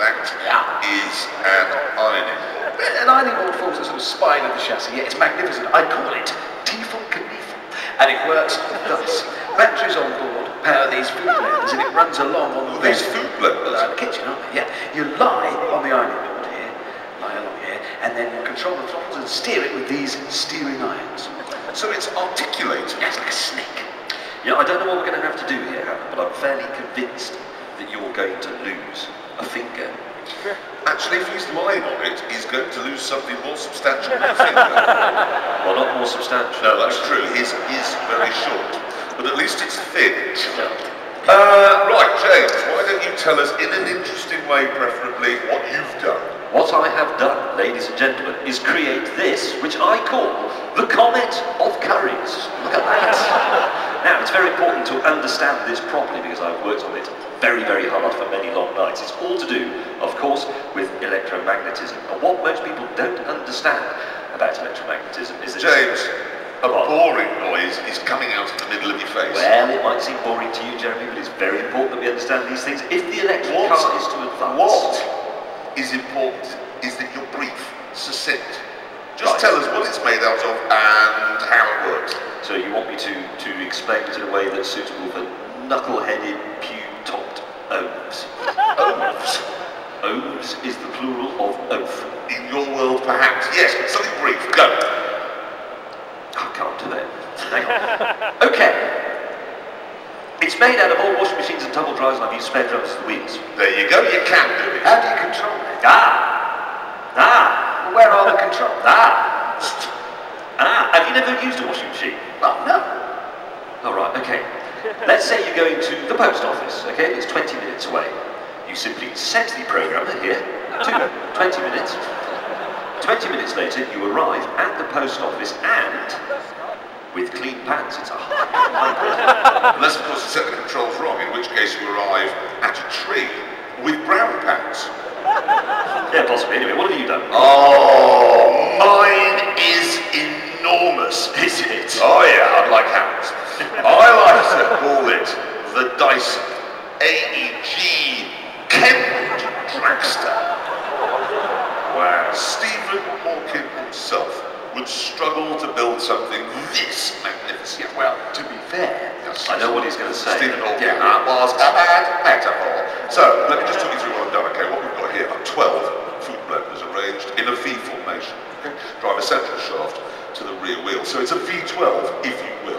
That is an ironing board. An ironing board forms the sort of spine of the chassis. Yeah, it's magnificent. I call it Tiefel Kniefel. And it works thus. Batteries on board power these food blenders and it runs along on the These food blenders? the kitchen, aren't they? Yeah. You lie on the ironing board here, lie along here, and then you control the throttles and steer it with these steering irons. So it's articulated. It's like a snake. Yeah, I don't know what we're going to have to do here, Hammond, but I'm fairly convinced that you're going to lose a finger. Actually, if he's lying on it, he's going to lose something more substantial than a finger. Well, not more substantial. No, that's true. His is very short, but at least it's thin. Right, James, why don't you tell us in an interesting way, preferably, what you've done? What I have done, ladies and gentlemen, is create this, which I call the Comet of Curries. Look at that. Now, it's very important to understand this properly because I've worked on it very, very hard for many long nights. It's all to do, of course, with electromagnetism. And what most people don't understand about electromagnetism is that... James, a boring noise is coming out of the middle of your face. Well, it might seem boring to you, Jeremy, but it's very important that we understand these things. If the electric car is to advance... What is important is that you're brief, succinct. Just Right. tell us what it's made out of and how it works. So you want me to explain it in a way that's suitable for knuckle-headed, pew-topped oafs? Oaths. Oafs is the plural of oath. In your world, perhaps. Yes, but something brief. Go. I can't do it. Hang on. Okay. It's made out of old washing machines and tumble dryers, and I've used spare drums as the wheels. There you go. You can do it. How do you control it? Ah! Where are the controls? Have you never used a washing machine? Well, no. All right, okay. Let's say you're going to the post office, okay? It's 20 minutes away. You simply set the programmer here to 20 minutes. 20 minutes later, you arrive at the post office and, with clean pants, it's a hybrid. Unless, of course, you set the controls wrong, in which case you arrive at a tree with brown pants. Yeah, possibly. Anyway, what have you done? Oh, mine is enormous. Is it? Oh yeah, I'd like Hammond's. I like to call it the Dyson AEG Kenwood Dragster. Wow. Stephen Hawking himself would struggle to build something this magnificent. Yeah, well, to be fair, I know what he's going to say. Stephen Hawking, that was a bad metaphor. So, let me just talk you through what I've done, okay? What we've got here are 12 food blenders arranged in a V formation. Okay? Drive a central shaft to the rear wheel. So it's a V12, if you will.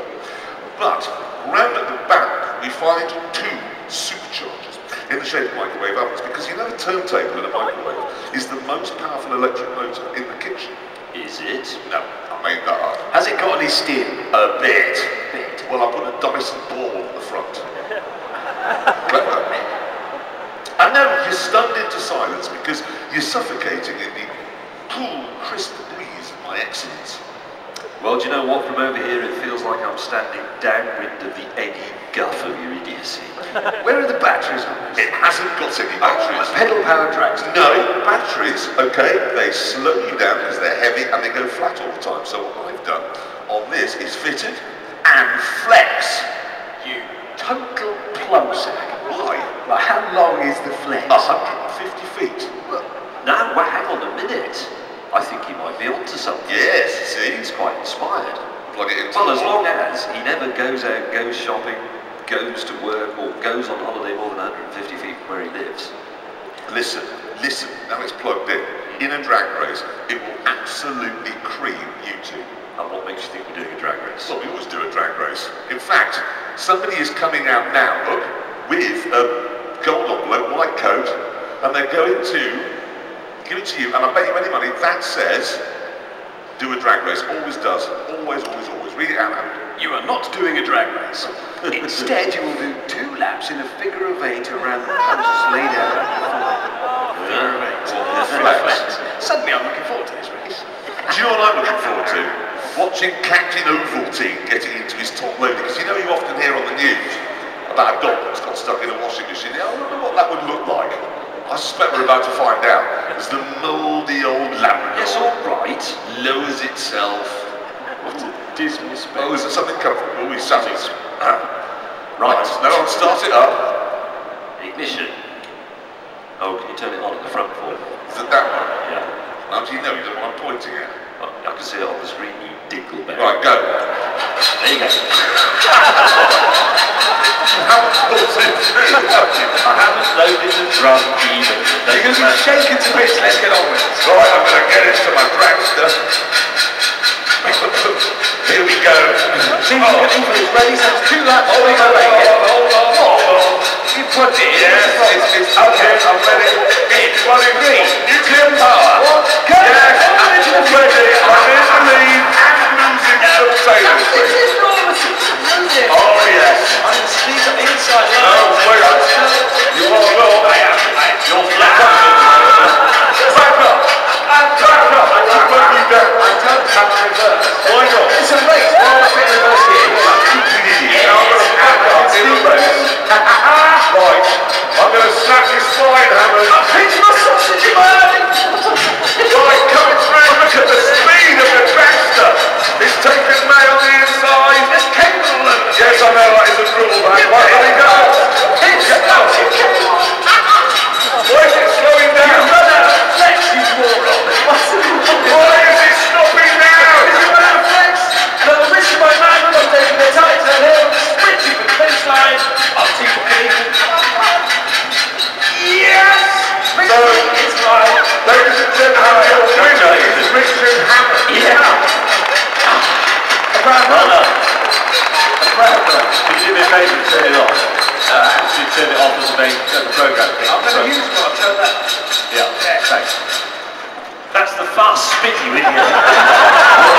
But, round at the back, we find two superchargers in the shape of microwave ovens, because you know a turntable in a microwave is the most powerful electric motor in the kitchen. Is it? No, I made that up. has it got any steering? A bit. Well, I put a Dyson ball on the front. Clever. I know, you're stunned into silence because you're suffocating in the cool, crisp breeze of my excellence. Well, do you know what? From over here, it feels like I'm standing downwind of the eggy guff of your idiocy. Where are the batteries on this? It hasn't got any batteries. Pedal powered drags. No, batteries, okay, they slow you down because they're heavy and they go flat all the time. So what I've done on this is fitted and flex. You total plum sack. Why? Well, how long is the flex? 150 feet. Now, well, hang on a minute. I think he might be onto something. Yes, see? He's quite inspired. Plug it into Well, the as wall. long as he never goes out, goes shopping, goes to work, or goes on holiday more than 150 feet from where he lives. Listen, now it's plugged in. In a drag race, it will absolutely cream you two. And what makes you think we're doing a drag race? Well, we always do a drag race. In fact, somebody is coming out now, look, with a gold envelope, white coat, and they're going to give it to you, and I bet you any money that says, do a drag race. Always does. Always, always, always. Read it out, Hammond. You are not doing a drag race. Instead, you will do 2 laps in a figure of 8 around the posts laid out on the floor. Figure of 8. Flex. Suddenly, I'm looking forward to this race. Do you know what I'm looking forward to? Watching Captain Ovaltine getting into his top load, because you know you often hear on the news about a dog that's got stuck in a washing machine. I wonder what that would look like. I suspect we're about to find out. As the mouldy old Labrador Yes, all right. lowers itself. What a dismal spectacle. Oh, is there something comfortable? We sat it. Right. Now I'll start it up. Ignition. Oh, can you turn it on at the front for me? Is it that one? Yeah. How do you know? You don't know what I'm pointing at. Well, I can see it on the screen, you dinkleberry. Right, go. There you go. How much thoughts in I haven't loaded the drum even. You're going to be shaking to bits, let's get on with it. Right, I'm going to get into my dragster. Here we go. It's ready, so it's too late. Hold on. You put it in. Yes, it's okay, I'm ready. It's 1 in 3. Nuclear power. Go! Yes, I'm ready. I'm in the lead and losing substantially. This is enormous. Oh, yes. I can see the inside No, line. wait, you want to know? You're flat. Back up. Back up. I keep putting you down. I don't have a reverse. Why not? It's a race. Why not fit reverse here? Now I'm going to back up in the race. Right, I'm going to snap your spine, Hammond. I'll pinch my sausage in my eye. Right, coming through, look at the speed of the dragster. It's taken me on the inside. There's cable all over. Yes, I know that is a drawback. Right, let me go. It's cable. Why is it slowing You down? run out of flex, you moron. Why is it stopping now? You run out of flex. And at the risk of my life, I'm taking the tight turn here, sprinting for the finish line. I'll take the lead. Yes! So, It's right. ladies and gentlemen, your winner is Richard Hammond. Yeah. A proud runner. A proud runner. Can you do me a favour and turn it off? Actually turn it off as the main program thing. I'm going to use one. Turn that. Yeah, thanks. That's the fast spin, you idiot.